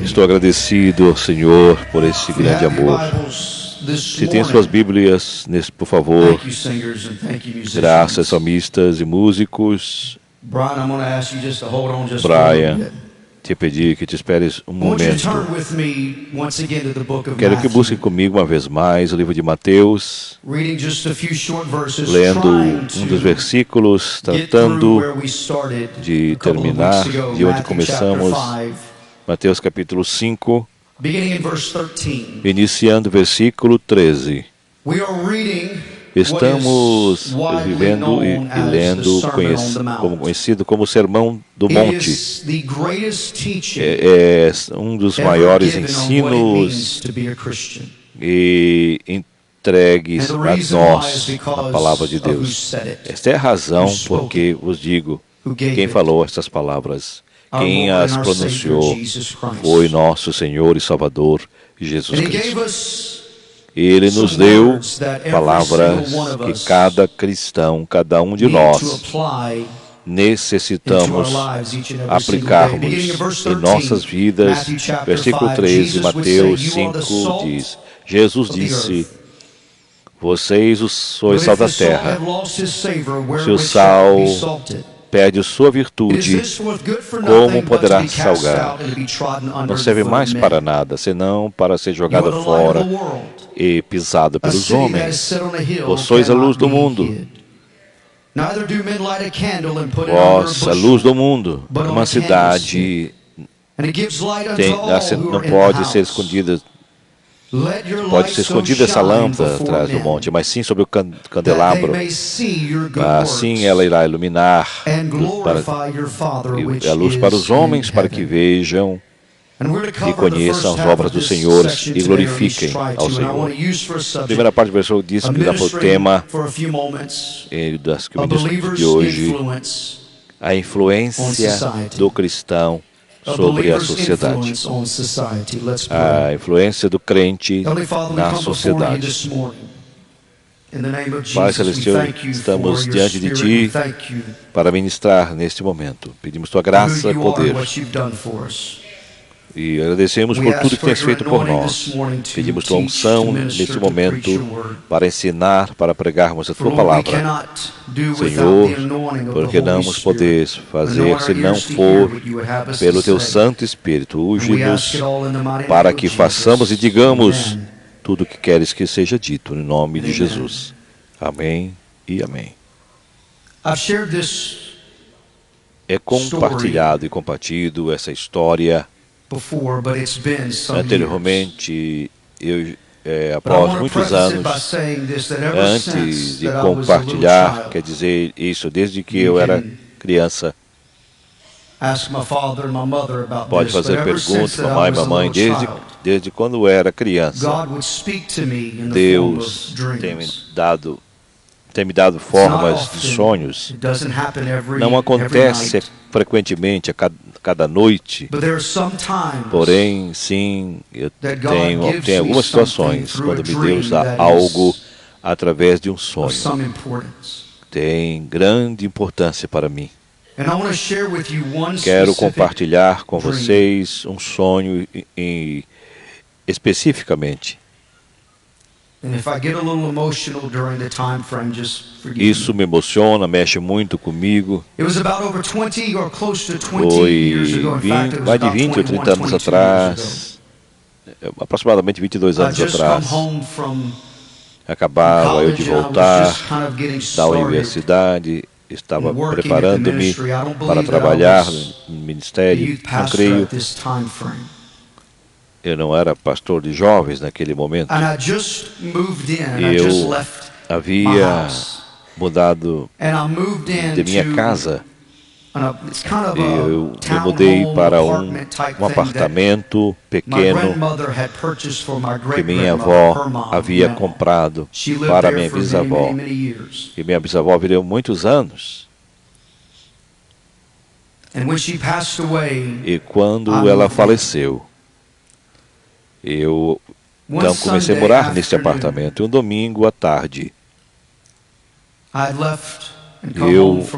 Estou agradecido ao Senhor por esse grande amor. Se tem suas Bíblias, por favor, graças salmistas e músicos. Brian, te pedi que te esperes um momento. Quero que busque comigo uma vez mais o livro de Mateus, lendo um dos versículos, tratando de terminar de onde começamos, Mateus capítulo 5, iniciando o versículo 13. Estamos vivendo e lendo conhecido como o Sermão do Monte. É um dos maiores ensinos e entregues a nós a palavra de Deus. Esta é a razão por que vos digo, quem falou estas palavras, quem as pronunciou, foi nosso Senhor e Salvador, Jesus Cristo. Ele nos deu palavras que cada cristão, cada um de nós, necessitamos aplicarmos em nossas vidas. Versículo 13 de Mateus 5 diz: Jesus disse: vocês sois sal da terra. Se o sal perde sua virtude, como poderá salgar? Não serve mais para nada, senão para ser jogado fora e pisado pelos homens. Vós sois a luz do mundo. Vós, a luz do mundo. Uma cidade não pode ser escondida. Pode ser escondida essa lâmpada atrás do monte, mas sim sobre o candelabro. Assim ela irá iluminar a luz para os homens, para que vejam e conheçam as obras do Senhor e glorifiquem ao Senhor. A primeira parte do versículo diz que dá para o tema das que de hoje, a influência do cristão sobre a sociedade. A influência do crente na sociedade. Pai Celestial, estamos diante de Ti para ministrar neste momento. Pedimos Tua graça e poder. E agradecemos por tudo que tens feito por nós. Pedimos Tua unção neste momento para ensinar, para pregarmos a Tua palavra. Senhor, porque não nos podes fazer se não for pelo Teu Santo Espírito. Unge-nos para que façamos e digamos tudo o que queres que seja dito, em nome de Jesus. Amém e amém. É compartilhado e compartido essa história. Anteriormente, após muitos anos, antes de compartilhar, quer dizer isso, desde que eu era criança, pode fazer perguntas, mamãe e mamãe, desde quando eu era criança, Deus tem me dado formas de sonhos. Não acontece frequentemente, a cada noite. Porém, sim, eu tenho algumas situações quando Deus dá algo através de um sonho. Tem grande importância para mim. Quero compartilhar com vocês um sonho especificamente. Isso me emociona, mexe muito comigo. Foi mais de 20 ou 30 anos atrás, aproximadamente 22 anos atrás. Acabava eu de voltar da universidade, estava preparando-me para trabalhar no ministério. Não creio. Eu não era pastor de jovens naquele momento. Eu havia mudado de minha casa. Eu me mudei para um apartamento pequeno que minha avó havia comprado para minha bisavó. E minha bisavó viveu muitos anos. E quando ela faleceu, eu então comecei a morar neste apartamento. Um domingo à tarde, eu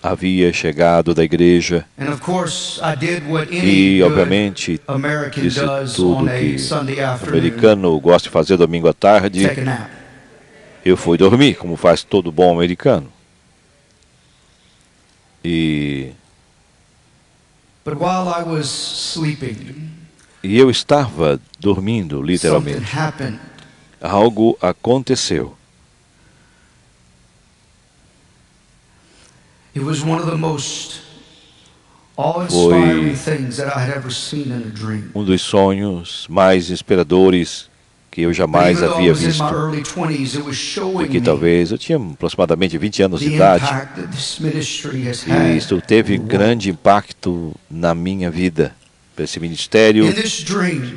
havia chegado da igreja e, obviamente, disse tudo que o americano gosta de fazer domingo à tarde. Eu fui dormir, como faz todo bom americano. E eu estava dormindo, literalmente. Algo aconteceu. Foi um dos sonhos mais inspiradores que eu jamais havia visto. E que talvez eu tinha aproximadamente 20 anos de idade. E isso teve grande impacto na minha vida. Esse ministério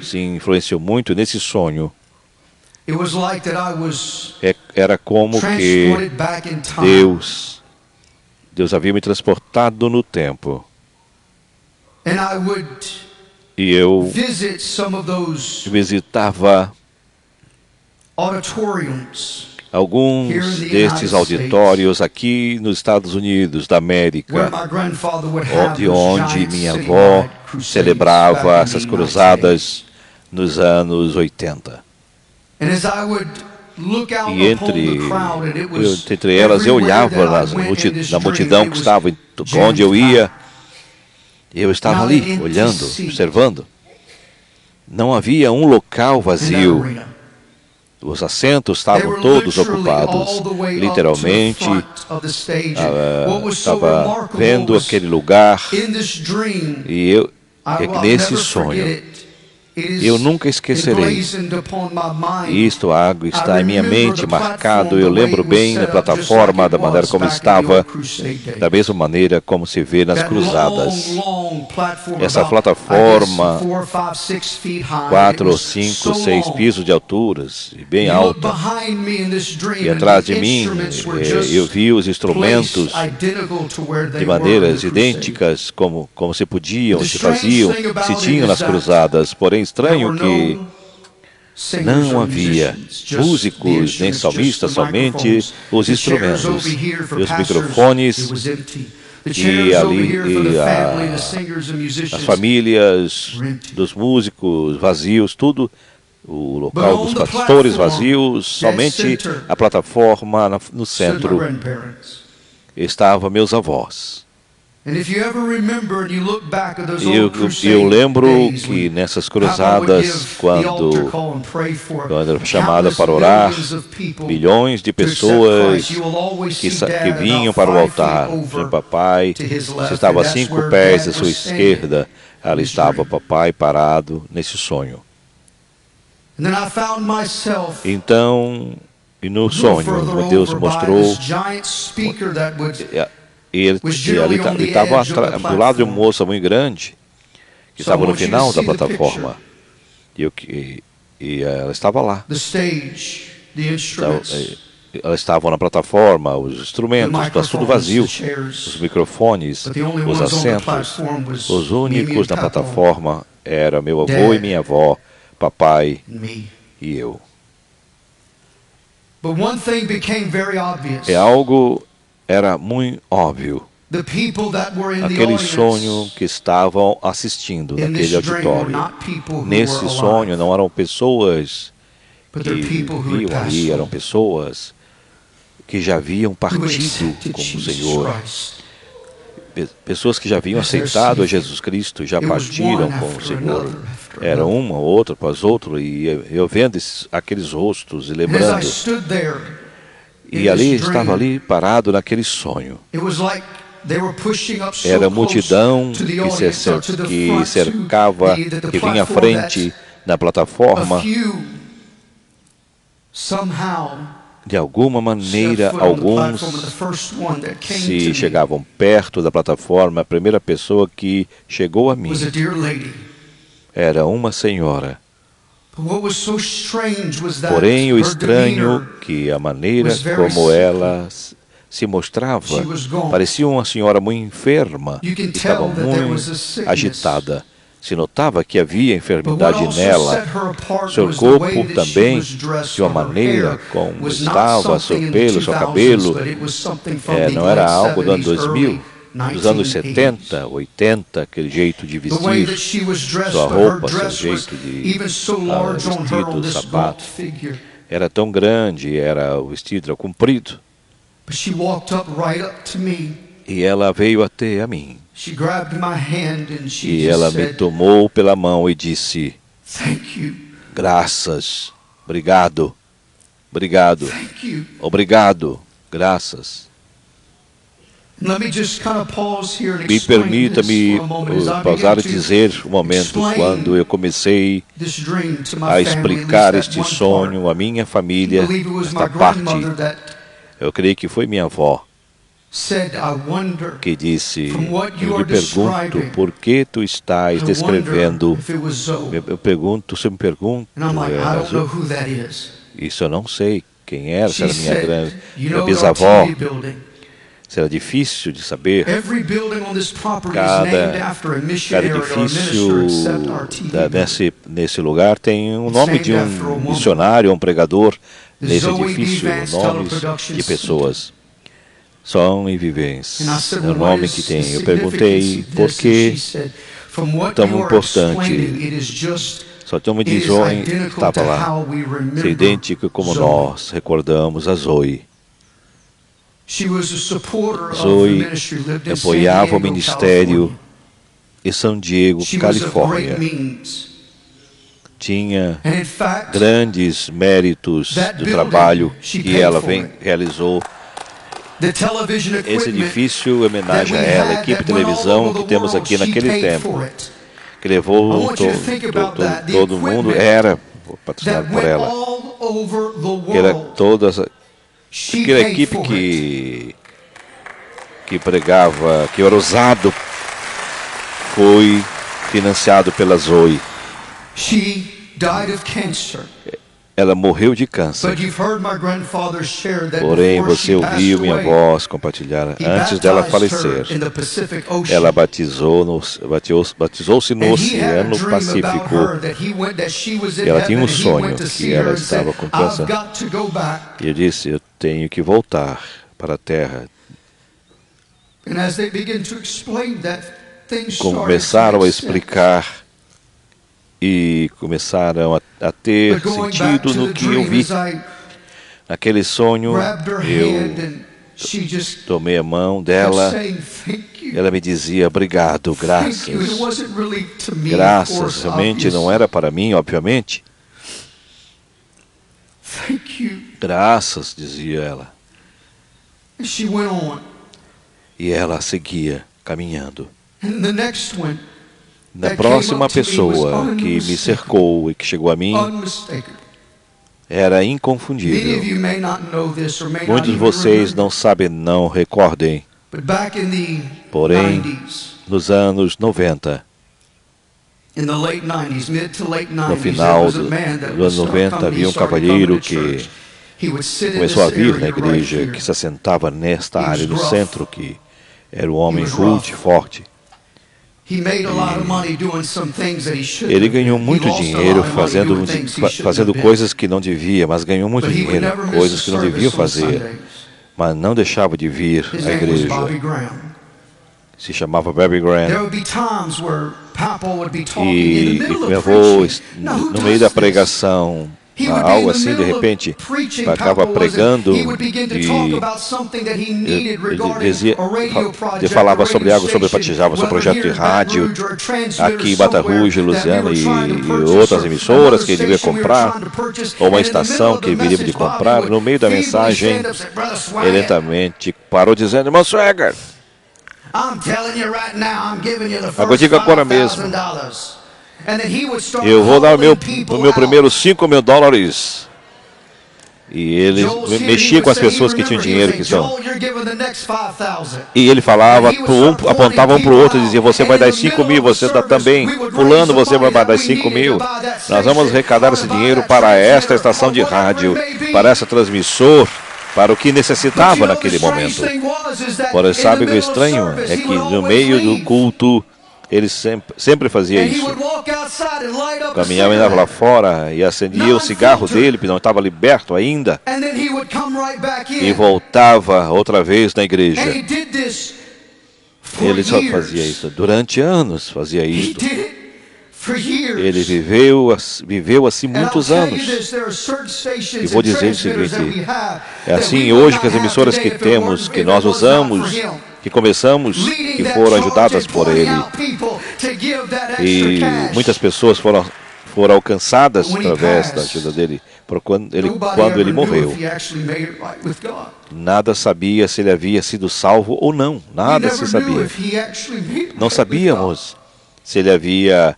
se influenciou muito nesse sonho. Era como que Deus havia me transportado no tempo. E eu visitava alguns destes auditórios aqui nos Estados Unidos da América, onde minha avó celebrava essas cruzadas nos anos 80. E entre elas eu olhava na multidão que estava onde eu ia. Eu estava ali, olhando, observando. Não havia um local vazio. Os assentos estavam todos ocupados. Literalmente, estava vendo aquele lugar. E nesse sonho, eu nunca esquecerei. Isto algo está em minha mente marcado. Eu lembro bem na plataforma, da maneira como estava, da mesma maneira como se vê nas cruzadas. Essa plataforma, 4, 5, 6 pisos de alturas, bem alta. E atrás de mim, eu vi os instrumentos de maneiras idênticas, como se podiam, se faziam, se tinham nas cruzadas. Porém, estranho que não havia músicos nem salmistas, somente os instrumentos, os microfones e ali as famílias dos músicos vazios, tudo, o local dos pastores vazios, somente a plataforma no centro. Estavam meus avós. E eu lembro que nessas cruzadas, quando era chamada para orar, milhões de pessoas que vinham para o altar. Meu papai, você estava a 5 pés à sua esquerda, ali estava o papai parado nesse sonho. Então, e no sonho, Deus mostrou. E ali estava do lado de uma moça muito grande, que estava no final da plataforma. E ela estava lá. Ela estava na plataforma, os instrumentos, estava tudo vazio. Os microfones, os assentos. Os únicos na plataforma eram meu avô e minha avó, papai e eu. Algo era muito óbvio. Aquele sonho que estavam assistindo naquele auditório. Nesse sonho não eram pessoas que viviam ali, eram pessoas que já haviam partido com o Senhor. Pessoas que já haviam aceitado a Jesus Cristo, já partiram com o Senhor. Era uma, outra após outra, e eu vendo aqueles rostos e lembrando. E ali, estava ali parado naquele sonho. Era a multidão que cercava, que vinha à frente na plataforma. De alguma maneira, alguns se chegavam perto da plataforma. A primeira pessoa que chegou a mim era uma senhora. Porém, o estranho que a maneira como ela se mostrava parecia uma senhora muito enferma, estava muito agitada. Se notava que havia enfermidade nela. Seu corpo também, de uma maneira como estava, seu pelo, seu cabelo, não era algo do ano 2000, dos anos 70, 80, aquele jeito de vestir, sua roupa, seu jeito de vestido, sapato, era tão grande, era o vestido era comprido. E ela veio até a mim. E ela me tomou pela mão e disse: graças, obrigado, obrigado, obrigado, graças. Me permita-me pausar e dizer um momento quando eu comecei a explicar este sonho à minha família, esta parte. Eu creio que foi minha avó que disse: eu me pergunto por que tu estás descrevendo. Eu pergunto, se eu me pergunto, isso eu não sei quem era, se era minha bisavó. Será difícil de saber. Cada edifício nesse lugar tem o nome de um missionário, um pregador. Nesse edifício, nomes de pessoas. Som e vivência é o nome que tem. Eu perguntei por que tão importante. Só tem uma de Zoe estava lá. É idêntico como nós recordamos a Zoe. Zoe apoiava o ministério em San Diego, Califórnia. Tinha grandes méritos do trabalho que ela realizou. Esse edifício homenagem a ela, a equipe de televisão que temos aqui naquele tempo, que levou todo mundo, era patrocinado por ela. Era toda aquela equipe que pregava, que era ousado, foi financiado pela Zoe. Ela morreu de câncer. Porém, você ouviu minha voz compartilhar antes dela falecer. Ela batizou-se no Oceano Pacífico. E ela tinha um sonho que ela estava com câncer. E eu disse: eu tenho que voltar para a Terra. Começaram a explicar e começaram a ter sentido no que eu vi. Naquele sonho, eu tomei a mão dela. Ela me dizia: obrigado, graças. Graças, realmente não era para mim, obviamente. Graças, dizia ela. E ela seguia caminhando. Na próxima pessoa que me cercou e que chegou a mim, era inconfundível. Muitos de vocês não sabem, não recordem. Porém, nos anos 90, no final dos anos 90, havia um cavalheiro que começou a vir na igreja, que se assentava nesta área do centro, que era um homem rude, forte. Ele ganhou muito dinheiro fazendo coisas que não devia, mas ganhou muito dinheiro, coisas que não devia fazer, mas não deixava de vir à igreja. Se chamava Bobby Graham. E meu avô, no meio da pregação, algo assim, de repente, acaba pregando e falava sobre algo, sobre batizava, sobre projeto de rádio aqui em Baton Rouge, Louisiana, e outras emissoras que ele devia comprar, ou uma estação que ele viria de comprar. No meio da mensagem, ele lentamente parou dizendo: irmão Swagger, eu digo agora mesmo, eu vou dar o meu primeiro $5.000. E ele mexia com as pessoas que tinham dinheiro, que são. E ele falava, apontava um para o outro e dizia: você vai dar 5 mil, você dá também. Fulano, você vai dar 5 mil. Nós vamos arrecadar esse dinheiro para esta estação de rádio, para essa transmissor, para o que necessitava naquele momento. Porém, sabe o que é estranho? É que no meio do culto, ele sempre fazia isso. Caminhava lá fora e acendia o cigarro dele, porque não estava liberto ainda. E voltava outra vez na igreja. Ele só fazia isso. Durante anos fazia isso. Ele viveu assim muitos anos. E vou dizer o seguinte, é assim hoje que as emissoras que temos, que nós usamos, que começamos, que foram ajudadas por ele. E muitas pessoas foram alcançadas através da ajuda dele. Quando ele morreu, nada sabia se ele havia sido salvo ou não. Nada se sabia. Não sabíamos se ele havia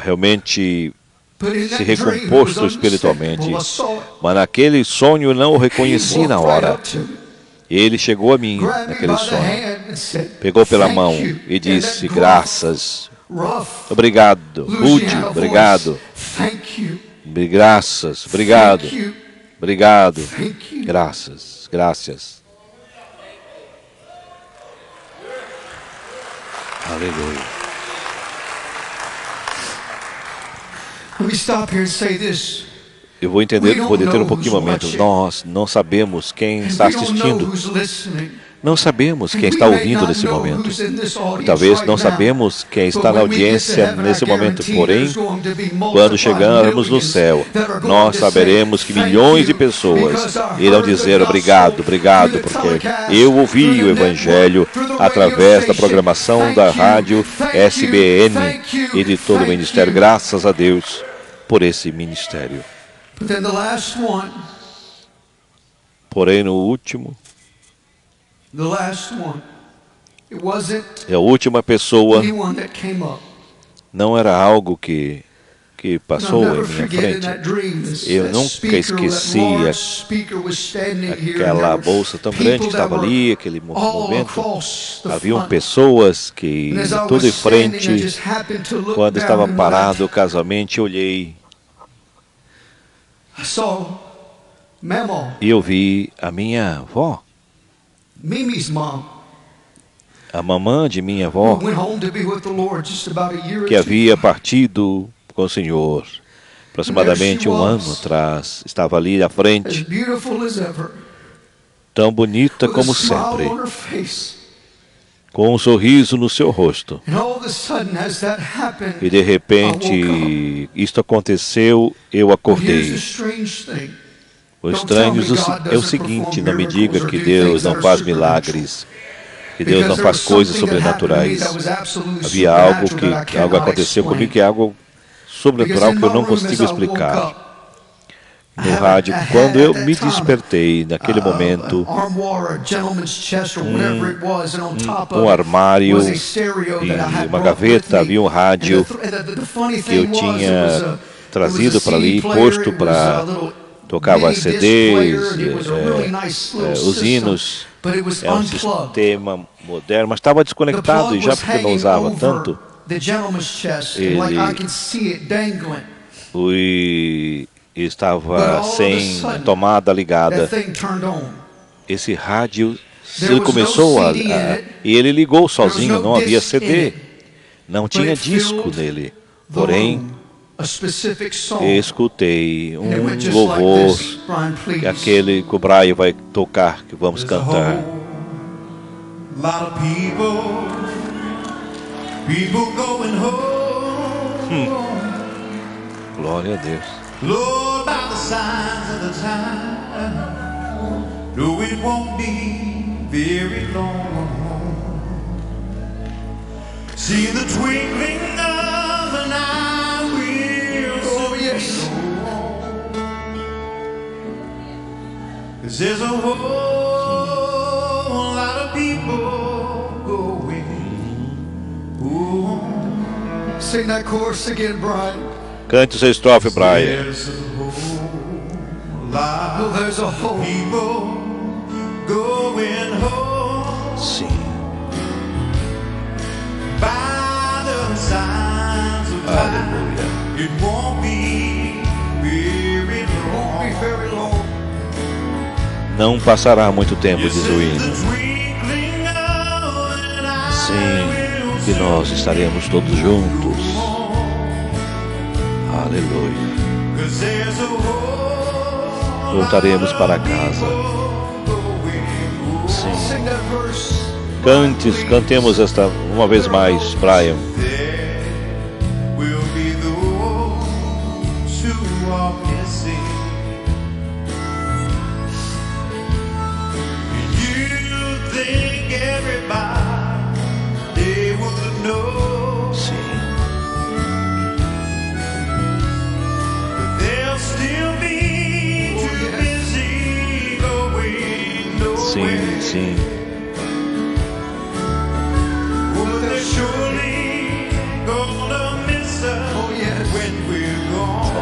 realmente se recomposto espiritualmente. Mas naquele sonho eu não o reconheci na hora. Ele chegou a mim naquele sonho, pegou pela mão e disse: graças, obrigado, Rudy, obrigado, graças, obrigado, obrigado, graças, graças. Aleluia. Eu vou deter um pouquinho o momento. Nós não sabemos quem está assistindo. Não sabemos quem está ouvindo nesse momento. E talvez não sabemos quem está na audiência nesse momento. Porém, quando chegarmos no céu, nós saberemos que milhões de pessoas irão dizer obrigado, obrigado, porque eu ouvi o Evangelho através da programação da rádio SBN e de todo o ministério. Graças a Deus por esse ministério. Porém, no último, a última pessoa não era algo que passou em minha frente. Eu nunca esqueci aquela bolsa tão grande que estava ali, aquele movimento. Haviam pessoas que, tudo em frente, quando estava parado casualmente, olhei e eu vi a minha avó, a mamã de minha avó, que havia partido com o Senhor aproximadamente um ano atrás. Estava ali à frente, tão bonita como sempre, com um sorriso no seu rosto. E de repente, isto aconteceu, eu acordei. O estranho é o seguinte: não me diga que Deus não faz milagres, que Deus não faz coisas sobrenaturais. Havia algo aconteceu comigo que é algo sobrenatural que eu não consigo explicar. No rádio, quando eu me despertei, naquele momento, um armário e uma gaveta, havia um rádio que eu tinha trazido para ali, posto para tocar CDs, os hinos. É um sistema moderno, mas estava desconectado, e já porque não usava tanto, ele estava sem tomada ligada. Esse rádio, ele começou e ele ligou sozinho, não havia CD, não tinha disco nele. Porém, escutei um louvor, aquele que o Brian vai tocar, que vamos cantar. Glória a Deus. Lord, by the signs of the time, no, it won't be very long. See the twinkling of an eye will soon go on. 'Cause there's a whole lot of people going on. Sing that chorus again, Brian. Cante o seu estrofe, Brian. Sim. Aleluia. Não passará muito tempo, diz o hino. Sim, que nós estaremos todos juntos. Aleluia. Voltaremos para casa. Sim. Cantemos esta uma vez mais, Brian. Sim, sim.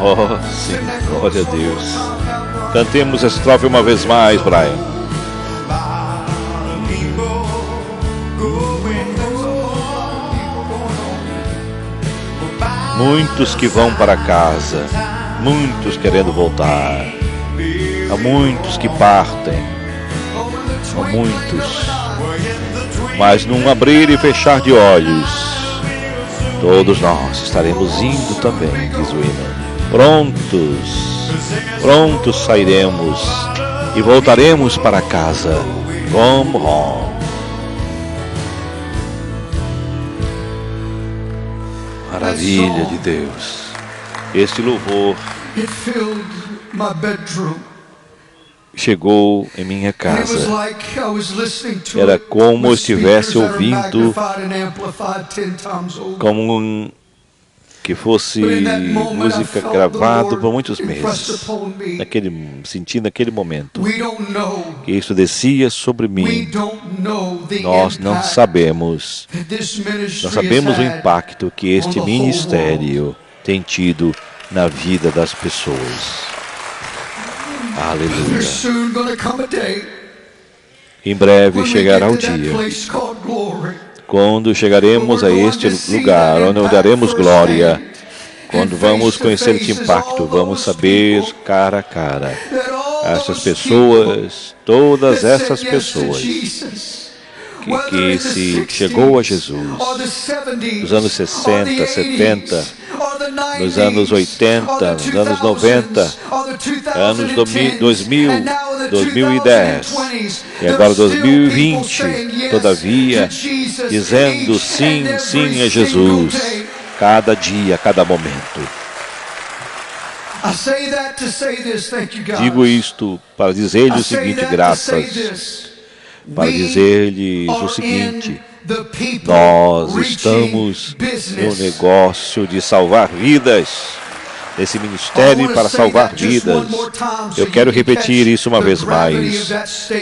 Oh, sim, glória a Deus. Cantemos essa estrofe uma vez mais, Brian. Muitos que vão para casa, muitos querendo voltar. Há muitos que partem, há muitos. Mas num abrir e fechar de olhos, todos nós estaremos indo também, diz o hino. Prontos sairemos e voltaremos para casa. Come home. Maravilha de Deus. Este louvor chegou em minha casa. Era como eu estivesse ouvindo, como que fosse música gravada por muitos meses. Senti naquele momento que isso descia sobre mim. Nós não sabemos o impacto que este ministério tem tido na vida das pessoas. Aleluia. Em breve chegará o dia quando chegaremos a este lugar, onde daremos glória, quando vamos conhecer este impacto, vamos saber cara a cara essas pessoas, todas essas pessoas que se chegou a Jesus nos anos 60, 70, nos anos 80, nos anos 90, anos 2000, 2010 e agora 2020, todavia, dizendo sim, sim a Jesus, cada dia, cada momento. Digo isto para dizer-lhe o seguinte, graças, para dizer-lhes o seguinte: nós estamos no negócio de salvar vidas, nesse ministério para salvar vidas. Eu quero repetir isso uma vez mais,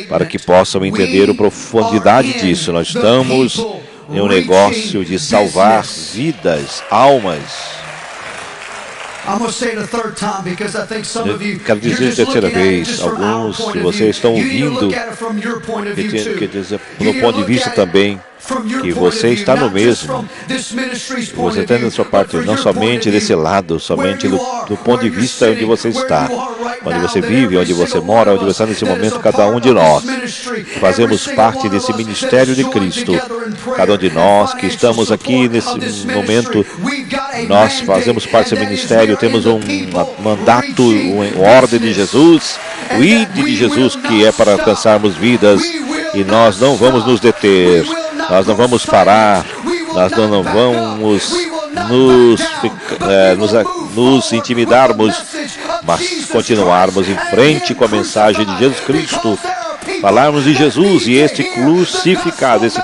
para que possam entender a profundidade disso. Nós estamos em um negócio de salvar vidas, almas. Eu quero dizer a terceira vez, alguns de vocês estão ouvindo, que dizer, do ponto de vista também, que você está no mesmo, você está na sua parte, não somente desse lado, somente do ponto de vista onde você está, onde você vive, onde você mora, onde você está nesse momento. Cada um de nós fazemos parte desse ministério de Cristo. Cada um de nós que estamos aqui nesse momento, nós fazemos parte desse ministério, temos um mandato, uma ordem de Jesus, o ID de Jesus, que é para alcançarmos vidas, e nós não vamos nos deter. Nós não vamos parar, nós não vamos nos intimidarmos, mas continuarmos em frente com a mensagem de Jesus Cristo, falarmos de Jesus e esse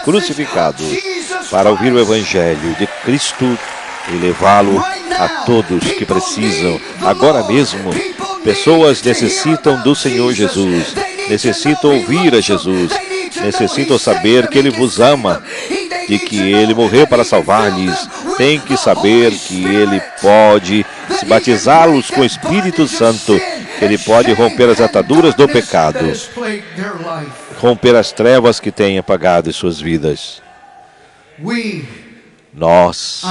crucificado, para ouvir o Evangelho de Cristo e levá-lo a todos que precisam. Agora mesmo, pessoas necessitam do Senhor Jesus, necessitam ouvir a Jesus, necessitam saber que Ele vos ama, de que Ele morreu para salvar-lhes. Tem que saber que Ele pode se batizá-los com o Espírito Santo, que Ele pode romper as ataduras do pecado, romper as trevas que têm apagado em suas vidas. Nós,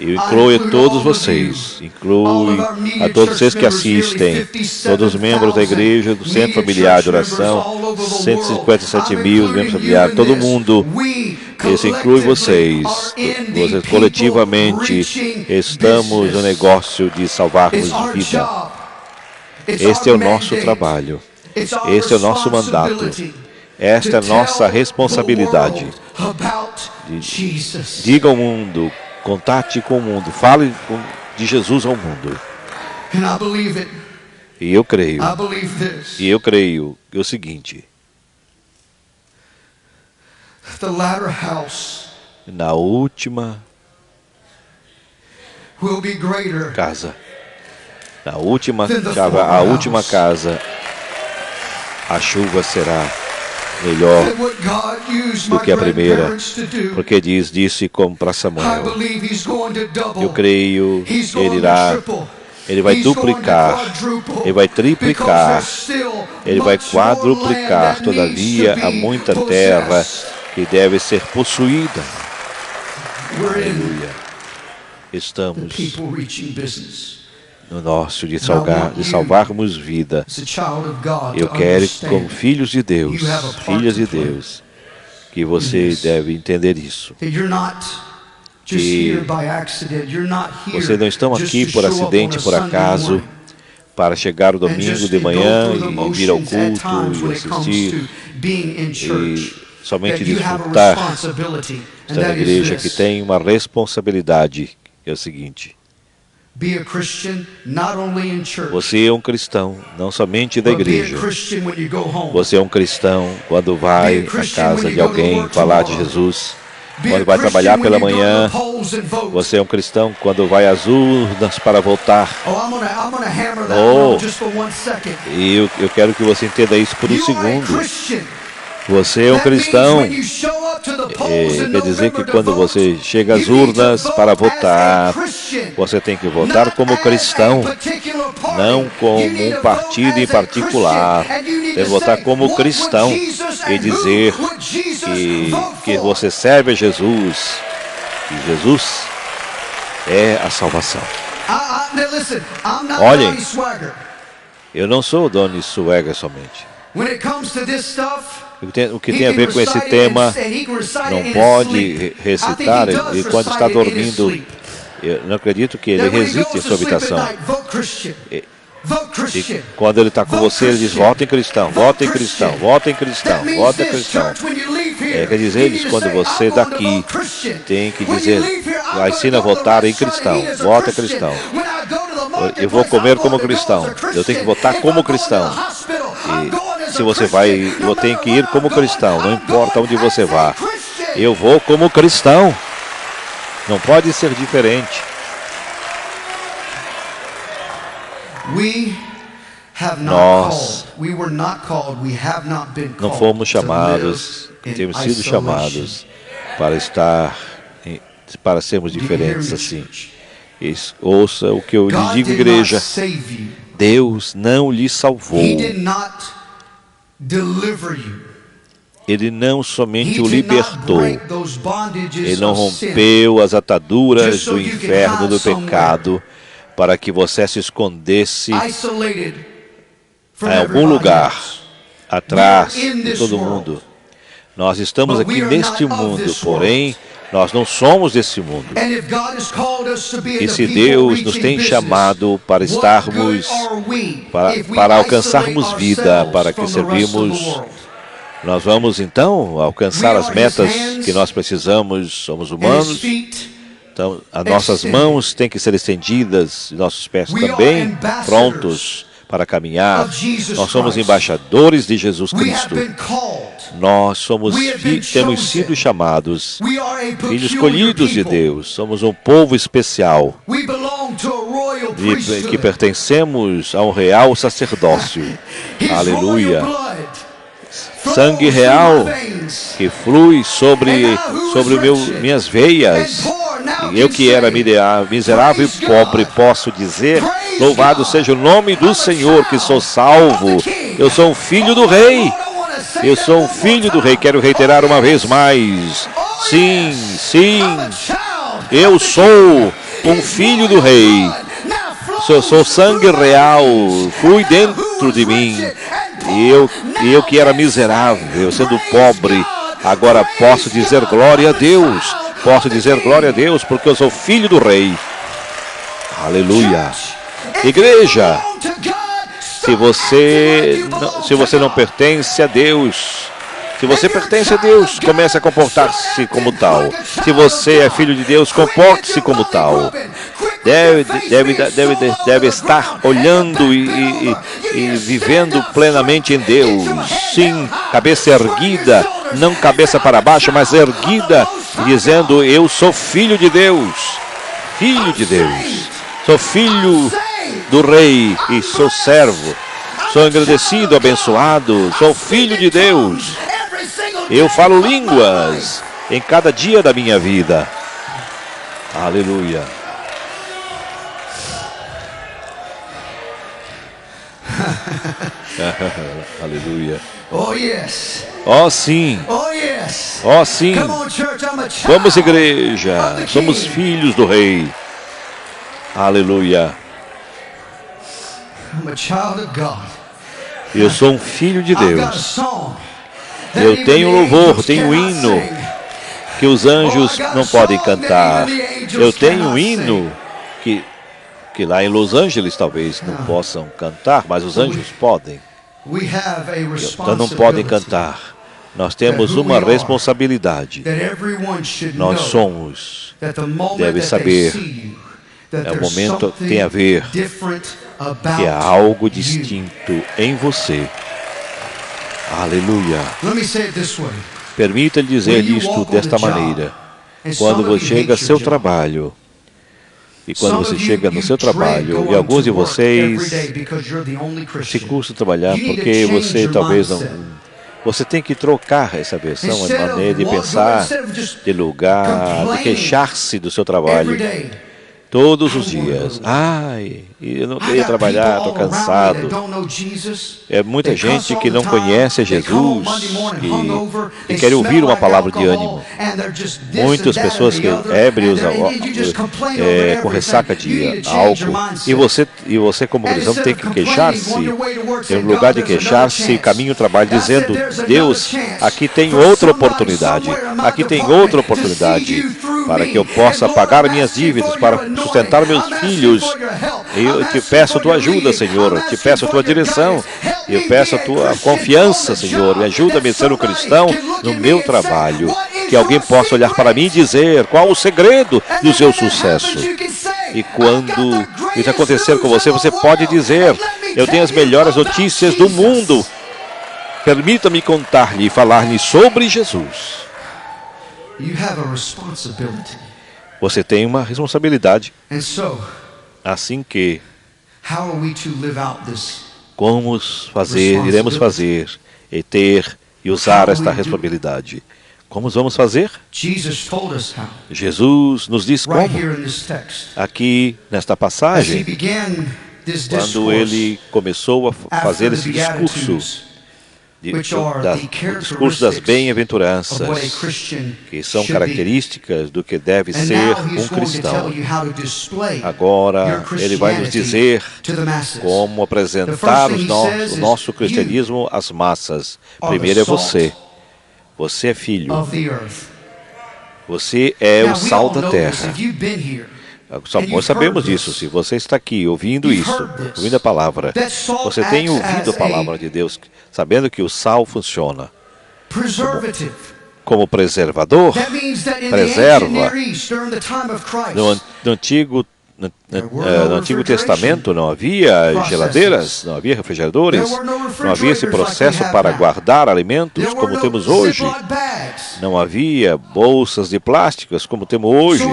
eu incluo todos vocês, inclui a todos vocês que assistem, todos os membros da igreja, do Centro Familiar de Oração, 157 mil membros familiares, todo mundo, isso inclui vocês. Vocês coletivamente estamos no negócio de salvarmos vida. Este é o nosso trabalho, este é o nosso mandato. Esta é a nossa responsabilidade. Diga ao mundo, contate com o mundo, fale de Jesus ao mundo. E eu creio. E eu creio que é o seguinte. Na última casa, a última casa, a chuva será melhor do que a primeira, porque disse como para Samuel. Eu creio que ele vai duplicar, ele vai triplicar, ele vai quadruplicar. Todavia, há muita terra que deve ser possuída. Aleluia. Estamos no nosso de salvarmos vida. Eu quero, como filhos de Deus, filhas de Deus, que você deve entender isso. Que vocês não estão aqui por acidente, por acaso, para chegar o domingo de manhã e vir ao culto e assistir e somente desfrutar. Está na igreja que tem uma responsabilidade, que é o seguinte. Você é um cristão, não somente da igreja. Você é um cristão quando vai à casa de alguém falar de Jesus. Quando vai trabalhar pela manhã, você é um cristão quando vai às urnas para votar. E eu quero que você entenda isso por um segundo. Você é um cristão. Quer dizer que quando você chega às urnas para votar, você tem que votar como cristão, não como um partido em particular. Tem que votar como cristão e dizer que você serve a Jesus, que Jesus é a salvação. Olhem, eu não sou o Donnie Swagger somente. O que tem a ver com esse tema, não pode recitar, e quando está dormindo, eu não acredito que ele recite em sua habitação. E quando ele está com você, ele diz, votem cristão, votem cristão, votem cristão, votem cristão. Quer dizer, eles, quando você daqui, tem que dizer, ensina a votar em cristão, vota cristão. Eu vou comer como cristão, eu tenho que votar como cristão. E se você vai, eu tenho que ir como cristão, não importa onde você vá. Eu vou como cristão. Não pode ser diferente. Nós não fomos chamados, temos sido chamados para sermos diferentes assim. Ouça o que eu lhe digo, igreja. Deus não lhe salvou. Ele não somente o libertou. Ele não rompeu as ataduras do inferno, do pecado, para que você se escondesse em algum lugar, atrás de todo mundo. Nós estamos aqui neste mundo, porém, nós não somos desse mundo. E se Deus nos tem chamado para estarmos, para alcançarmos vida, para que servimos, nós vamos então alcançar as metas que nós precisamos. Somos humanos, então as nossas mãos têm que ser estendidas, nossos pés também prontos para caminhar. Nós somos embaixadores de Jesus Cristo. Nós temos sido chamados filhos escolhidos de Deus. Somos um povo especial que pertencemos a um real sacerdócio. Aleluia. Sangue real que flui sobre minhas veias. E eu que era miserável e pobre posso dizer, louvado seja o nome do Senhor, que sou salvo. Eu sou um filho do Rei. Eu sou um filho do Rei. Quero reiterar uma vez mais. Sim, sim. Eu sou um filho do Rei. Eu sou sangue real. Flui dentro de mim. E eu que era miserável, sendo pobre, agora posso dizer glória a Deus. Posso dizer glória a Deus porque eu sou filho do Rei. Aleluia. Igreja, se você não pertence a Deus, Se você pertence a Deus, comece a comportar-se como tal. Se você é filho de Deus, comporte-se como tal. Deve estar olhando e vivendo plenamente em Deus. Sim, cabeça erguida, não cabeça para baixo, mas erguida, dizendo: eu sou filho de Deus. Filho de Deus. Sou filho do Rei e sou servo. Sou agradecido, abençoado. Sou filho de Deus. Eu falo línguas em cada dia da minha vida. Aleluia. Aleluia. Oh, yes. Oh, sim. Oh, yes. Oh, sim. Come on, church. I'm a child Vamos, igreja. of the Somos King. filhos do Rei. Aleluia. I'm a child of God. Eu sou um filho de I've got a Deus. song that Eu even tenho the louvor, angels tenho cannot hino sing. que os anjos não podem cantar. Eu tenho um hino hino que lá em Los Angeles talvez não possam cantar, mas os anjos podem. Então não podem cantar. Nós temos uma responsabilidade. Nós somos. Deve saber. É o momento que tem a ver que há algo distinto em você. Aleluia. Permita-lhe dizer isto desta maneira. Quando você chega ao seu trabalho, e quando você chega no seu trabalho, e alguns de vocês se custa trabalhar porque você talvez não... Você tem que trocar essa versão, a maneira de pensar, de lugar, de queixar-se do seu trabalho. Todos os dias. Ai, eu não queria trabalhar, estou cansado. É muita gente que não conhece Jesus, que quer ouvir uma palavra de ânimo. Muitas pessoas que ébrios, com ressaca de álcool. E você como cristão tem que queixar-se. Em lugar de queixar-se, caminha o trabalho dizendo: Deus, aqui tem outra oportunidade. Aqui tem outra oportunidade para que eu possa pagar minhas dívidas, para sustentar meus filhos. Eu te peço a tua ajuda, Senhor. Eu te peço a tua direção. Eu peço a tua confiança, Senhor. Me ajuda-me a ser um cristão no meu trabalho. Que alguém possa olhar para mim e dizer qual o segredo do seu sucesso. E quando isso acontecer com você, você pode dizer: eu tenho as melhores notícias do mundo. Permita-me contar-lhe e falar-lhe sobre Jesus. Você tem uma responsabilidade. Assim que, como iremos fazer e ter e usar esta responsabilidade? Como vamos fazer? Jesus nos diz como. Aqui nesta passagem, quando ele começou a fazer esse discurso, o discurso das bem-aventuranças, que são características do que deve ser um cristão. Agora, ele vai nos dizer como apresentar o nosso cristianismo às massas. Primeiro é você. Você é filho. Você é o sal da terra. Nós sabemos disso. Se você está aqui ouvindo isso, ouvindo a palavra, você tem ouvido a palavra de Deus, sabendo que o sal funciona como preservador, preserva. No Antigo Testamento não havia geladeiras, não havia refrigeradores, não havia esse processo para guardar alimentos como temos hoje. Não havia bolsas de plásticas como temos hoje.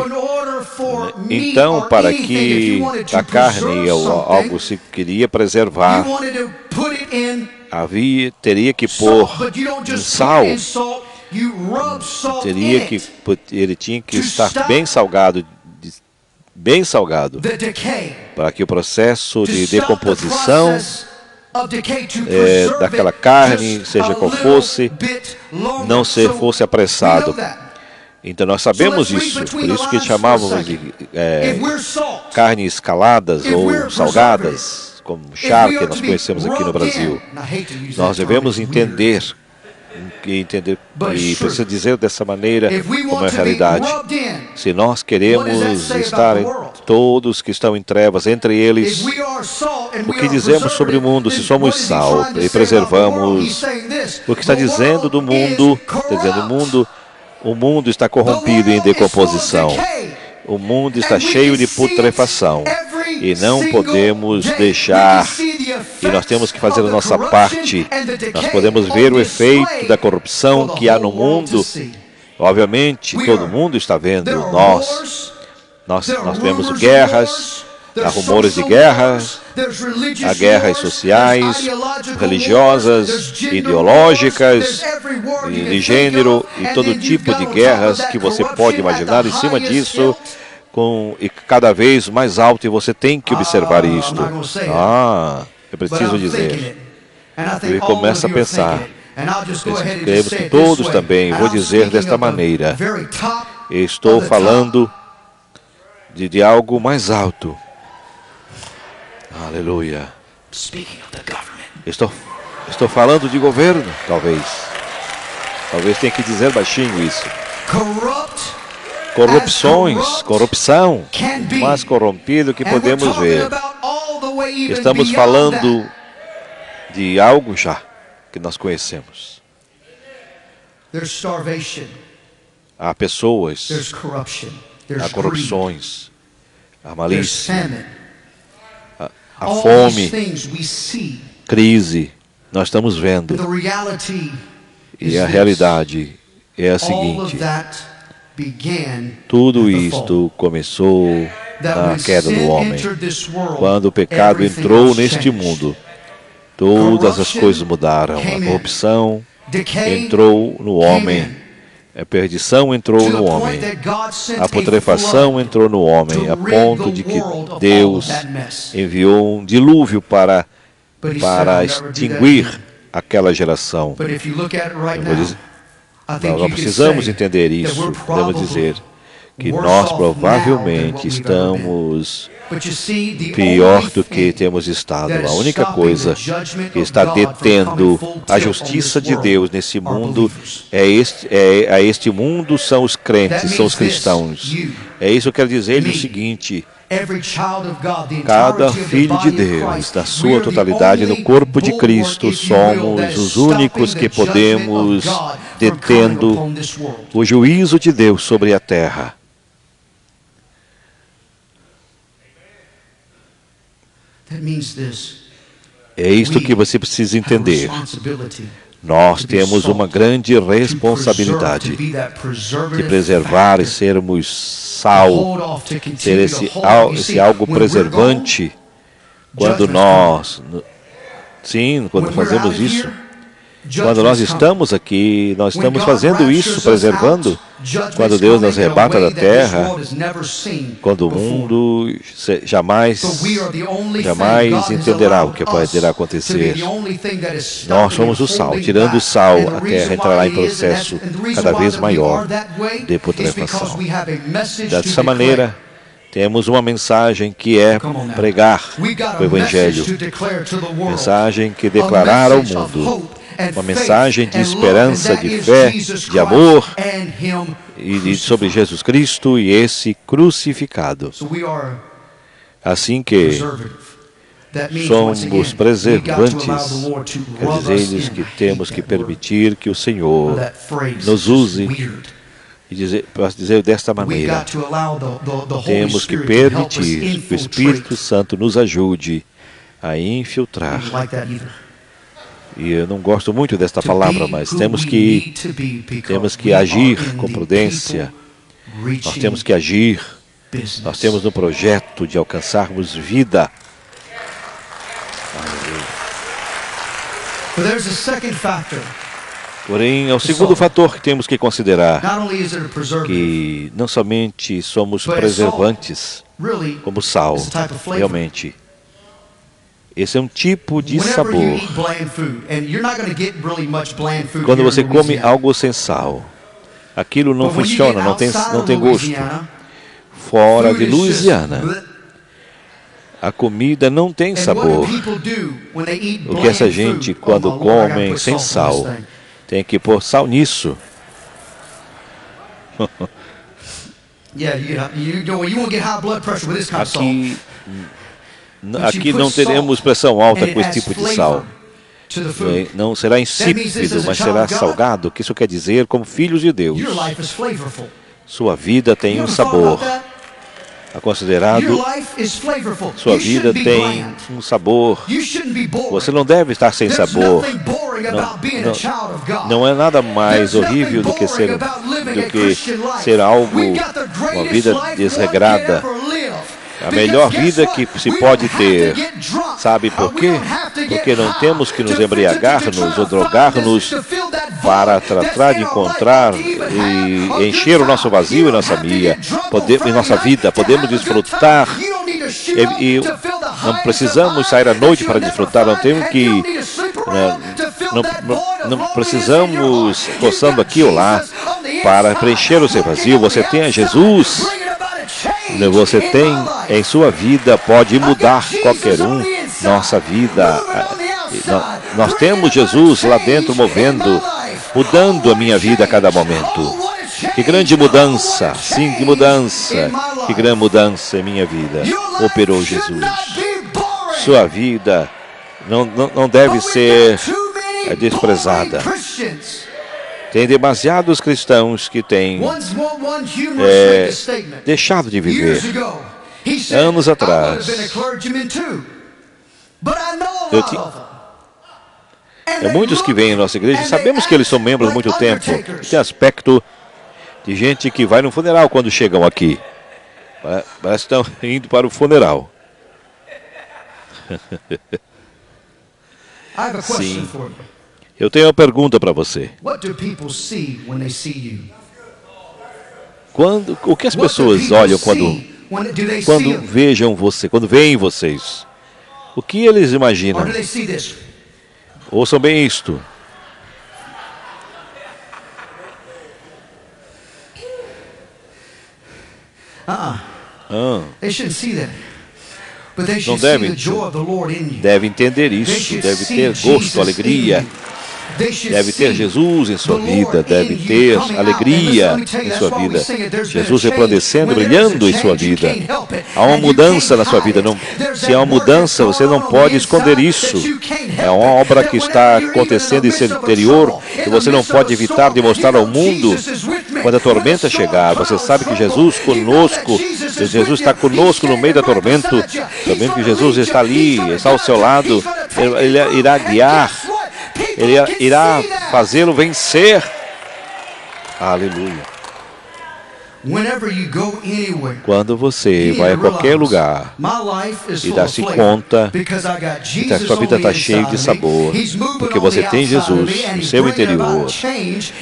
Então, para que a carne ou algo se queria preservar, teria que pôr em sal. Ele tinha que estar bem salgado, para que o processo de decomposição daquela carne, seja qual fosse, não fosse apressado. Então nós sabemos isso, por isso que chamávamos de carnes escaladas ou salgadas, como charque que nós conhecemos aqui no Brasil. Nós devemos entender e precisa dizer dessa maneira como é a realidade. Se nós queremos estar em todos que estão em trevas, entre eles, o que dizemos sobre o mundo? Se somos sal e preservamos, o que está dizendo do mundo? Está dizendo o mundo está corrompido e em decomposição. O mundo está cheio de putrefação. E não podemos deixar, e nós temos que fazer a nossa parte. Nós podemos ver o efeito da corrupção que há no mundo. Obviamente, todo mundo está vendo. Nós vemos guerras, há rumores de guerras, há guerras sociais, religiosas, ideológicas, de gênero e todo tipo de guerras que você pode imaginar em cima disso. E cada vez mais alto, e você tem que observar isto. Eu preciso dizer. E começa a pensar. Queremos que todos também, vou dizer desta maneira. Estou falando de algo mais alto. Aleluia. Estou falando de governo, talvez. Talvez tenha que dizer baixinho isso. Corrupção, mais corrompido que podemos ver. Estamos falando de algo já que nós conhecemos. Há pessoas, há corrupções, há malícia, há fome, crise. Nós estamos vendo. E a realidade é a seguinte. Tudo isto começou na queda do homem. Quando o pecado entrou neste mundo, todas as coisas mudaram. A corrupção entrou no homem. A perdição entrou no homem. A putrefação entrou no homem, a ponto de que Deus enviou um dilúvio para extinguir aquela geração. Nós precisamos entender isso. Podemos dizer que nós provavelmente estamos pior do que temos estado. A única coisa que está detendo a justiça de Deus nesse mundo este mundo são os crentes, são os cristãos. É isso que eu quero dizer-lhe o seguinte. Cada filho de Deus, na sua totalidade, no corpo de Cristo, somos os únicos que podemos detendo o juízo de Deus sobre a terra. É isto que você precisa entender. Nós temos uma grande responsabilidade de preservar e sermos sal, ser esse algo preservante quando quando fazemos isso. Quando nós estamos aqui, nós estamos fazendo isso, preservando. Quando Deus nos arrebata da terra, quando o mundo jamais entenderá o que poderá acontecer. Nós somos o sal. Tirando o sal, a terra entrará em processo cada vez maior de putrefação. Dessa maneira, temos uma mensagem que é pregar o Evangelho. Mensagem que declarar ao mundo. Uma mensagem de esperança, de fé, de amor e sobre Jesus Cristo e esse crucificado. Assim que somos preservantes, quer dizer que temos que permitir que o Senhor nos use. E para dizer desta maneira, temos que permitir que o Espírito Santo nos ajude a infiltrar. E eu não gosto muito desta palavra, mas temos que agir com prudência. Nós temos que agir. Nós temos um projeto de alcançarmos vida. Porém, é o segundo fator que temos que considerar, que não somente somos preservantes, como sal, realmente. Esse é um tipo de sabor. Quando você come algo sem sal, aquilo não funciona, não tem gosto. Fora de Louisiana, a comida não tem sabor. O que essa gente, quando comem sem sal, tem que pôr sal nisso. Aqui não teremos pressão alta com esse tipo de sal. Não será insípido, mas será salgado. O que isso quer dizer? Como filhos de Deus, sua vida tem um sabor. É considerado, sua vida tem um sabor. Você não deve estar sem sabor. Não é nada mais horrível do que ser algo, uma vida desregrada. A melhor vida que se pode ter. Sabe por quê? Porque não temos que nos embriagar-nos ou drogar-nos para tratar de encontrar e encher o nosso vazio e nossa vida. Podemos desfrutar e não precisamos sair à noite para desfrutar. Não temos que... Não precisamos coçando aqui ou lá para preencher o seu vazio. Você tem a Jesus. Você tem em sua vida, pode mudar qualquer um. Nossa vida, nós temos Jesus lá dentro movendo, mudando a minha vida a cada momento. Que grande mudança, sim, que mudança, que grande mudança em minha vida operou Jesus. Sua vida não deve ser desprezada. Tem demasiados cristãos que têm deixado de viver. Anos atrás, muitos que vêm à nossa igreja, sabemos que eles são membros há muito tempo. Tem aspecto de gente que vai no funeral quando chegam aqui. Parece que estão indo para o funeral. Sim. Eu tenho uma pergunta para você. O que as pessoas olham quando vejam você, quando veem vocês? O que eles imaginam? Ouçam bem isto. Não deve entender isso, deve ter gosto, alegria. Deve ter Jesus em sua vida, deve ter alegria em sua vida. Jesus resplandecendo, brilhando em sua vida. Há uma mudança na sua vida. Se há uma mudança, você não pode esconder isso. É uma obra que está acontecendo em seu interior e você não pode evitar de mostrar ao mundo quando a tormenta chegar. Você sabe que Jesus está conosco no meio da tormenta. Sabendo que Jesus está ali, está ao seu lado. Ele irá guiar. Ele irá fazê-lo vencer. Aleluia. Quando você vai a qualquer lugar e dá-se conta que a sua vida está cheia de sabor, porque você tem Jesus no seu interior,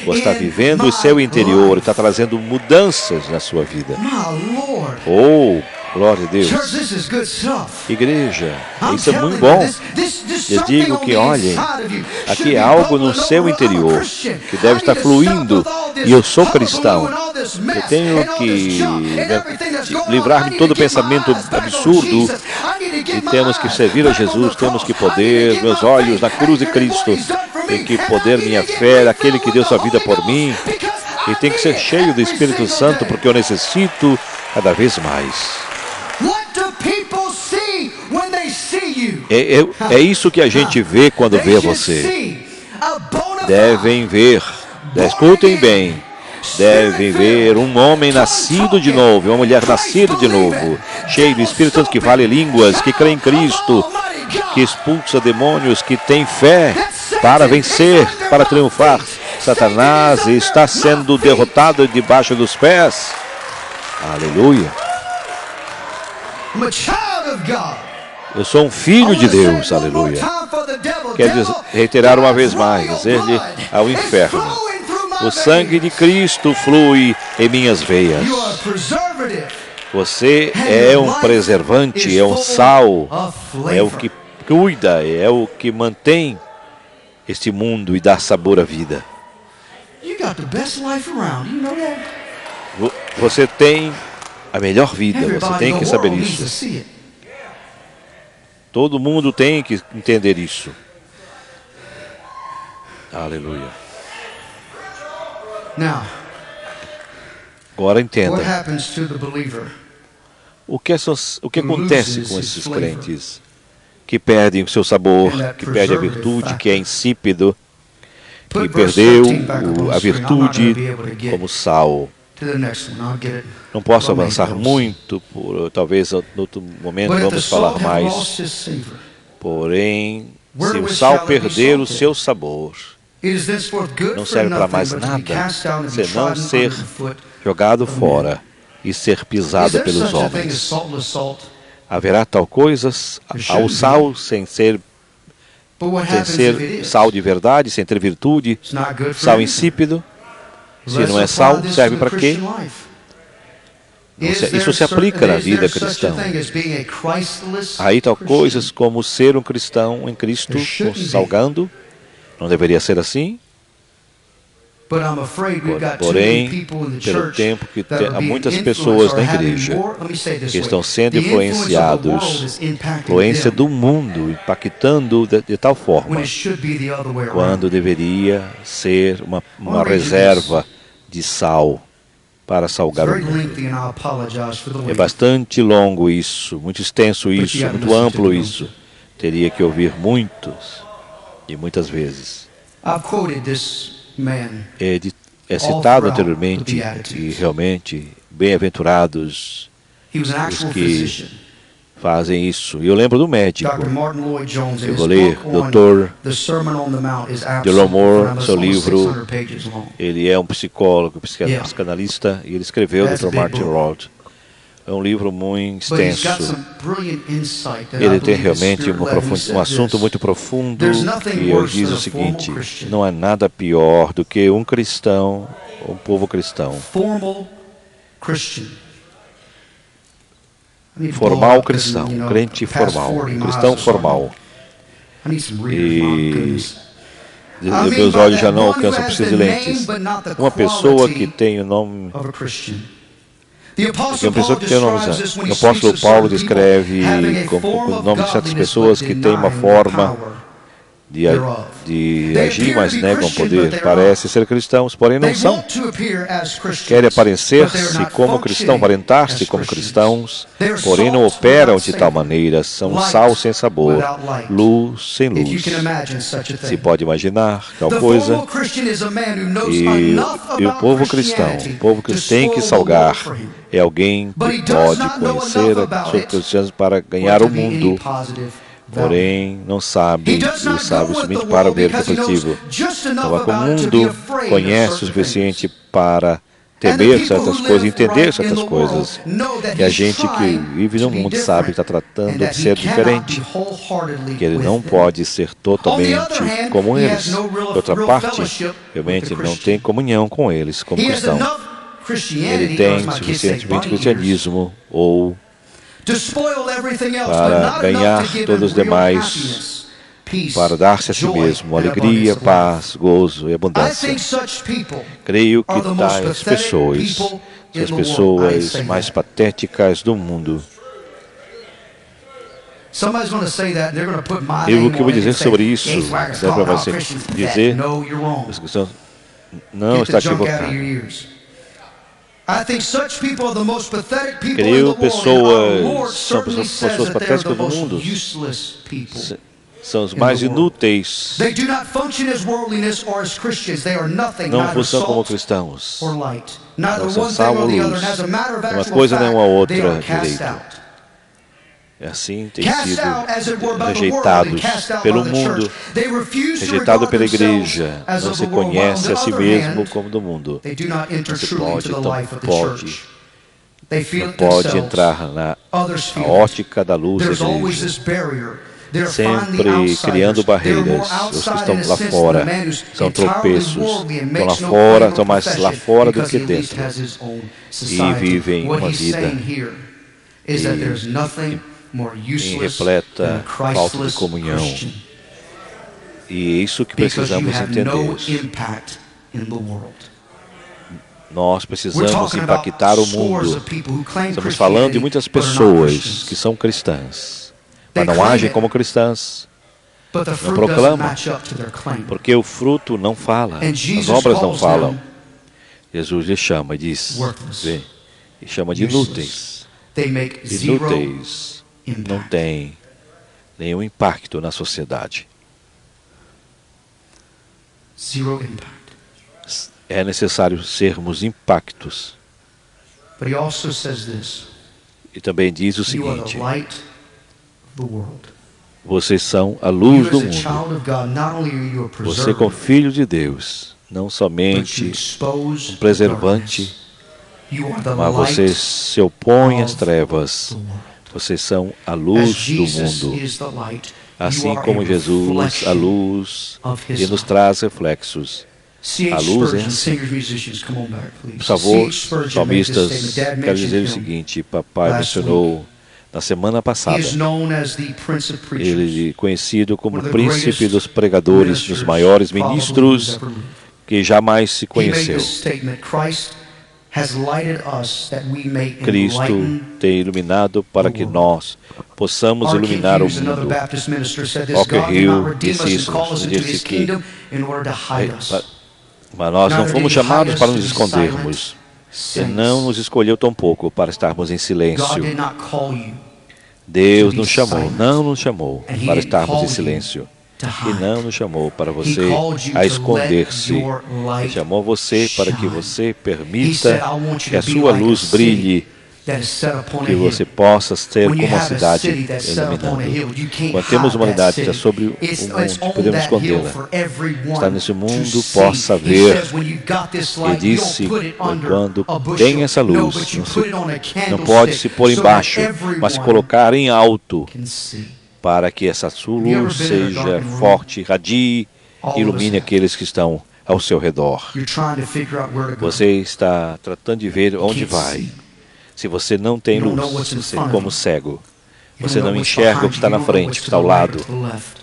você está vivendo o seu interior e está trazendo mudanças na sua vida. Oh, glória a Deus. Igreja, isso é muito bom. Eu digo que, olhem, aqui é algo no seu interior que deve estar fluindo. E eu sou cristão. Eu tenho que livrar-me de todo pensamento absurdo. E temos que servir a Jesus, temos que poder, meus olhos na cruz de Cristo. Tem que poder minha fé, aquele que deu sua vida por mim. E tem que ser cheio do Espírito Santo, porque eu necessito cada vez mais. É isso que a gente vê quando vê você. Devem ver, escutem bem, devem ver um homem nascido de novo, uma mulher nascida de novo, cheio do Espírito Santo, que fala línguas, que crê em Cristo, que expulsa demônios, que tem fé para vencer, para triunfar. Satanás está sendo derrotado debaixo dos pés. Aleluia. Eu sou um filho de Deus, aleluia. Quero reiterar uma vez mais, dizer-lhe ao inferno: o sangue de Cristo flui em minhas veias. Você é um preservante, é um sal, é o que cuida, é o que mantém este mundo e dá sabor à vida. Você tem a melhor vida, você tem que saber isso. Todo mundo tem que entender isso. Aleluia. Agora What entenda. happens to the believer? O que acontece com esses crentes que perdem o seu sabor, que perdem a virtude, que é insípido, que perdeu a virtude como sal? Não posso avançar muito, talvez em outro momento vamos falar mais. Porém, se o sal perder o seu sabor, não serve para mais nada, senão ser jogado fora e ser pisado pelos homens. Haverá tal coisa ao sal sem ser sal de verdade, sem ter virtude, sal insípido? Se não é sal, serve para quê? Isso se aplica na vida cristã. Aí tal coisas como ser um cristão em Cristo, salgando, não deveria ser assim? Porém, pelo tempo que há muitas pessoas na igreja que estão sendo influenciados, influência do mundo, impactando de tal forma, quando deveria ser uma reserva de sal para salgar o mundo. É bastante longo isso, muito extenso isso, muito amplo isso. Teria que ouvir muitos e muitas vezes. É citado anteriormente, e realmente, bem-aventurados os que fazem isso. E eu lembro do médico. Eu vou ler, Dr. Delomore, seu livro. Ele é um psicólogo, psicanalista, e ele escreveu, Dr. Martin Roth. É um livro muito extenso. Ele tem realmente um assunto muito profundo e ele diz o seguinte: não há nada pior do que um cristão, um povo cristão, formal cristão, um crente formal, um cristão formal. E meus olhos já não alcançam, preciso de lentes. Uma pessoa que tem o nome... Uma pessoa que tem o nome... O apóstolo Paulo descreve com o nome de certas pessoas que têm uma forma de agir, mas negam o poder. Parecem ser cristãos, porém não são. Querem aparecer-se como cristãos, aparentar-se como cristãos, porém não operam de tal maneira. São sal sem sabor, luz sem luz. Se pode imaginar tal coisa. E o povo cristão, o povo que tem que salgar, é alguém que pode conhecer sobre cristãos para ganhar o mundo. Porém, não sabe, ele sabe somente para ver o positivo. Então, como o mundo conhece o suficiente para temer certas coisas, entender certas coisas, e a gente que vive no mundo sabe que está tratando de ser diferente, que ele não pode ser totalmente como eles. De outra parte, realmente não tem comunhão com eles como cristão. Ele tem suficientemente cristianismo ou para ganhar todos os demais, para dar-se a si mesmo alegria, paz, gozo e abundância. Creio que tais pessoas são as pessoas mais patéticas do mundo. E o que eu vou dizer sobre isso, dá para você dizer, não está equivocado. Creio pessoas são pessoas patéticas do mundo. São os mais inúteis. Não funcionam como cristãos. Não são sal ou luz. Uma coisa nem uma outra direito. Assim tem sido rejeitados pelo mundo, rejeitado pela igreja. Não se conhece a si mesmo como do mundo. Não pode entrar na ótica da luz da igreja. Sempre criando barreiras. Os que estão lá fora são tropeços. Estão lá fora, estão mais lá fora do que dentro. E vivem uma vida em repleta falta de comunhão. E é isso que precisamos entender. Nós precisamos impactar o mundo. Estamos falando de muitas pessoas que são cristãs, mas não agem como cristãs, não proclamam, porque o fruto não fala, as obras não falam. Jesus lhe chama e diz, vem, e chama de inúteis. They make zero Inúteis, não impact. têm nenhum impacto na sociedade. Zero impact. É necessário sermos impactos. But he also says this. E também diz o You are the seguinte, light of the world. vocês são a You luz do as a mundo. child of God, not only are you a Você como preserver, filho de Deus, não but you somente expose um preservante, darkness. You are the mas você light se opõe às of trevas. the world. Vocês são a As luz do Jesus mundo. is the light, you Assim are como a Jesus, a reflection luz, of his e nos light. traz reflexos. C.H. A luz é Spurgeon, assim. singers, musicians, come on back, please. Por favor, C.H. Spurgeon made this salmistas, statement. Dad quero dizer o mentioned him. seguinte, papai last mencionou na semana He passada, is known as the Prince of Preachers. ele conhecido como One of the príncipe greatest dos pregadores, dos ministers maiores probably ministros who's ever lived. que jamais se He made conheceu. this statement, Christ has lighted us that we may Cristo enlighten tem iluminado para que nós possamos R.K. iluminar o Hughes, another mundo. Baptist minister, said this, R.K. God did not Hughes redeem us disse and isso, call us into disse his que kingdom in order to hide us. Mas nós não Neither fomos did he hide chamados us para to nos be escondermos. silent E não saints. nos escolheu tampouco para estarmos em God silêncio. did not call you Deus to be nos chamou, silent. não nos chamou And he para didn't estarmos call em you silêncio. to E hide. não nos chamou para He você called you a to esconder-se. let your Ele light chamou você para que shine. você He said, permita I want you que a to be sua like a luz city brilhe, that is set upon a que hill. você possa ser When you como uma have a cidade city that's set upon a hill, iluminando. you can't Quando temos hide uma that unidade que está city. sobre o It's monte, on podemos that hill escondê-la. for everyone Está nesse to mundo, see. possa He ver. says, when you've got this Ele light, you disse, don't put it under quando a bushel. tem essa No, luz, but you não, put it on a não pode se candlestick pôr so that embaixo, mas se everyone colocar em alto, can see. para que essa sua Have you luz ever been in a seja darkened room? forte, radie, All of us ilumine have. aqueles que estão ao seu redor. You're trying to figure out where to go. Você está tratando de ver onde can't vai. see. Se você não tem You don't know luz, what's in você front of como you. cego, You você don't know não what's enxerga o behind que está you. na You don't know frente, o what's que to está ao the right lado, or to the left.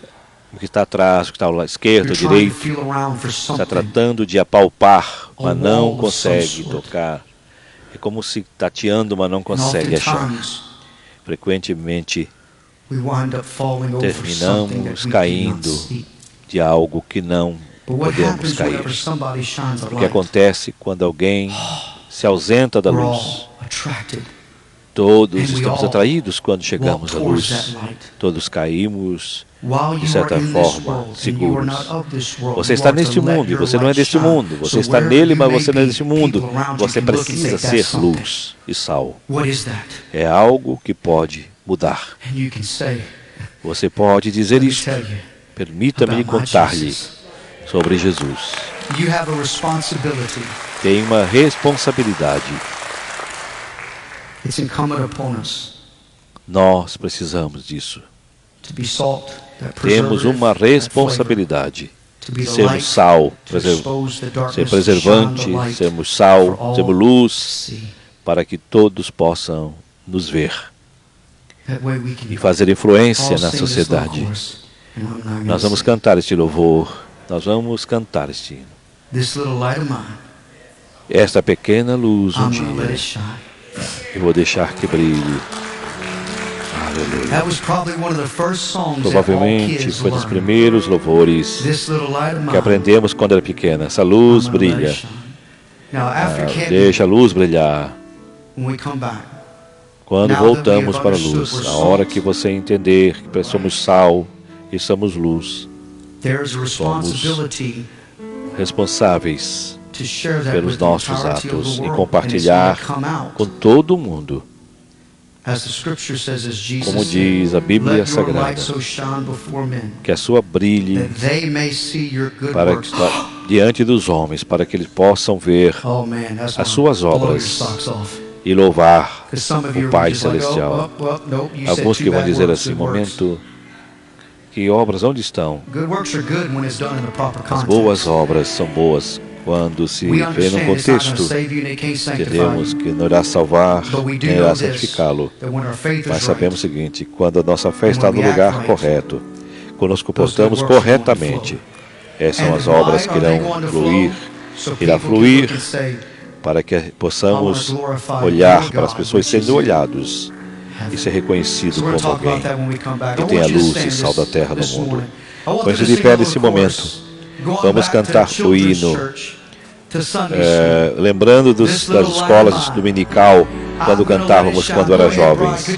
o que está atrás, o que está ao esquerdo, You're ou trying to direito. feel around for Está something. tratando de apalpar, mas A não wall of some consegue sort. tocar. É como se tateando, mas não And consegue achar. oftentimes, Frequentemente we wind up falling over something that terminamos we caindo cannot see. de algo que não But what podemos happens cair. whenever somebody shines a O que light? acontece quando alguém se ausenta da We're luz? all attracted. Todos And we estamos all atraídos quando Walk chegamos à towards luz. that light. Todos caímos. While de you certa are in this forma, world and you are seguros. not of this world, Você you está are to neste let mundo e your você não é light deste shine. mundo. Você So está wherever nele, you mas may você não é be, deste mundo. people around you Você can look and say, precisa "That's ser something." luz e sal. What is that? É algo que pode mudar. And you can say, Você pode dizer let me isto. tell you Permita-me about my contar-lhe Jesus. sobre Jesus. You have a responsibility. Tem uma responsabilidade. It's incumbent upon us Nós precisamos disso. to be salt, that Temos preservative, uma that flavor, responsabilidade to be de the sermos light, sal, to expose the ser darkness, to shine preservante, the light sermos for sal, all sermos to luz, see. para que todos possam nos ver That way we can e fazer influência all na sing this little sociedade. chorus, and I'm gonna Nós vamos sing. cantar este louvor, nós vamos cantar este hino. This little light of mine, Esta pequena luz um I'm gonna let it dia, shine. eu vou deixar que brilhe. Aleluia. That was probably one of the first songs that all Provavelmente kids foi dos learned. primeiros louvores This little light of que mine, aprendemos quando era pequena. Essa luz I'm gonna let it brilha. shine. Now after camping, Deixa a luz brilhar. when we come back, Quando Now that we voltamos have para a understood luz, we're a hora salt. que você entender que somos sal e somos luz, there is a responsibility responsáveis to share that pelos with the nossos entirety of atos the e world. compartilhar And it's gonna come out. com todo mundo. As the scripture says, as Jesus Como said, diz a Bíblia let your Sagrada, light so shine before men, que a sua brilhe that they may see your good para works. diante dos homens, para que eles possam ver Oh man, that's as gonna suas blow your obras socks off. e louvar 'Cause some of you o are Pai just like, Celestial. nope, you said Alguns two que vão bad dizer words, assim, good works. momento, que obras onde estão? Good works are good when it's done in the proper As context. boas obras são boas quando se We vê no understand it's not going to contexto. save you and it can't sanctify Entendemos you. que não irá salvar, But we do nem know irá this, santificá-lo. that when our faith Mas is sabemos o right, seguinte, quando a nossa fé And está when no we act lugar right, correto, quando nos those comportamos good works are going to corretamente, essas são and as why obras que are they irão going to fluir, flow? So irá people can fluir look and say, para que possamos I wanna glorify olhar your para as God, pessoas which is sendo in olhados e ser reconhecido So we're going como to talk about alguém that when we come back. que I tem a want you to luz stand e sal da terra no this mundo. morning. I want Põe-se you to de sing pé a nesse little momento. chorus. Going Vamos back to cantar o Children's hino Church, lembrando das escolas dominical, quando cantávamos quando era jovens. O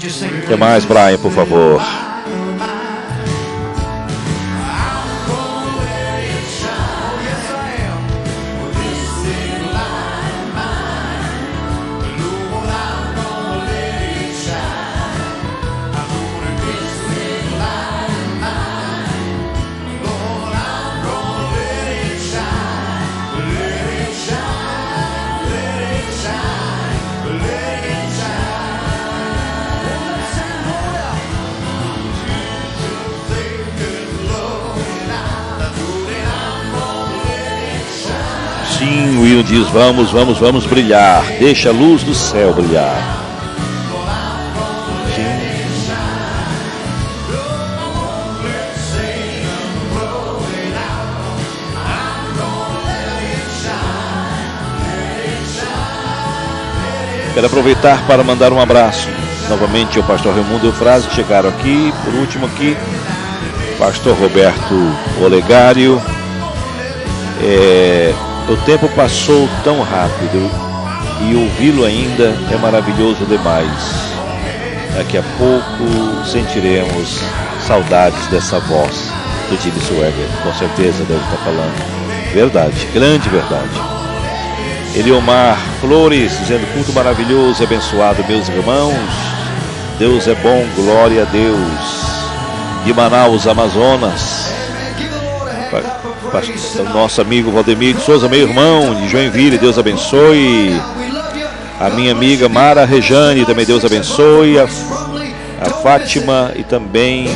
que mais, Brian, por favor? Sim, o hino diz: vamos, vamos, vamos brilhar, deixa a luz do céu brilhar. Quero aproveitar para mandar um abraço novamente ao pastor Raimundo Eufrásio, que chegaram aqui. Por último aqui, pastor Roberto Olegário. O tempo passou tão rápido e ouvi-lo ainda é maravilhoso demais. Daqui a pouco sentiremos saudades dessa voz do Jimmy Swaggart. Com certeza deve estar falando. Verdade, grande verdade. Eliomar Flores dizendo: culto maravilhoso e abençoado, meus irmãos. Deus é bom, glória a Deus. De Manaus, Amazonas. Nosso amigo Valdemir de Souza, meu irmão de Joinville, Deus abençoe. A minha amiga Mara Rejane, também Deus abençoe. A Fátima e também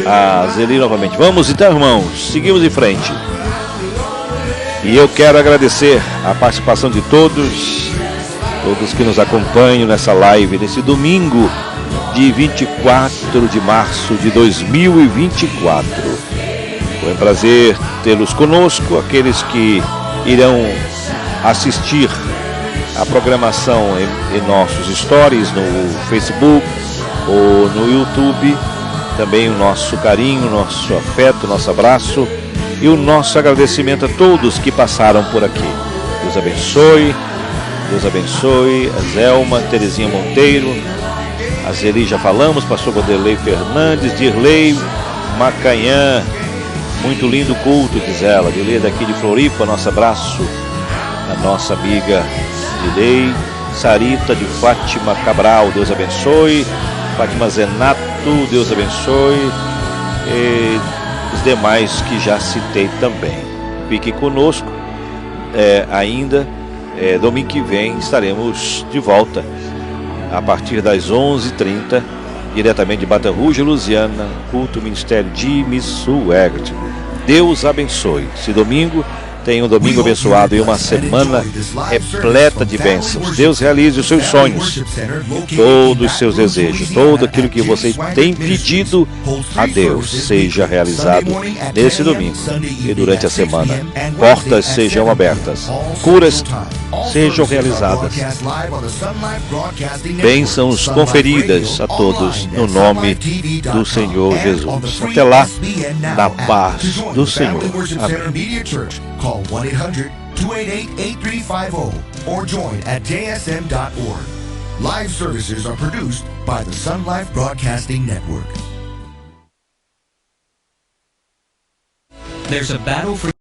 a Zeli novamente. Vamos então, irmãos, seguimos em frente. E eu quero agradecer a participação de todos que nos acompanham nessa live, nesse domingo de 24 de março de 2024. Foi um prazer tê-los conosco, aqueles que irão assistir a programação em nossos stories no Facebook ou no YouTube. Também o nosso carinho, nosso afeto, nosso abraço e o nosso agradecimento a todos que passaram por aqui. Deus abençoe, Deus abençoe a Zelma, Terezinha Monteiro, a Zeli já falamos, pastor Vanderlei Fernandes, Dirley Macanhã. Muito lindo culto, diz ela. Dirley daqui de Floripa, nosso abraço. A nossa amiga Dirley. Sarita de Fátima Cabral, Deus abençoe. Fátima Zenato, Deus abençoe. E os demais que já citei também. Fique conosco. Ainda, domingo que vem, estaremos de volta a partir das 11h30. Diretamente de Baton Rouge, Louisiana, culto ministério Jimmy Swaggart. Deus abençoe. Esse domingo tenha um domingo abençoado e uma semana repleta de bênçãos. Deus realize os seus sonhos, todos os seus desejos, tudo aquilo que você tem pedido a Deus seja realizado nesse domingo e durante a semana. Portas sejam abertas, curas sejam realizadas, bênçãos conferidas a todos no nome do Senhor Jesus. Até lá, na paz do Senhor. Amém. Call 1-800-288-8350 or join at jsm.org. Live services are produced by the Sun Life Broadcasting Network. There's a battle for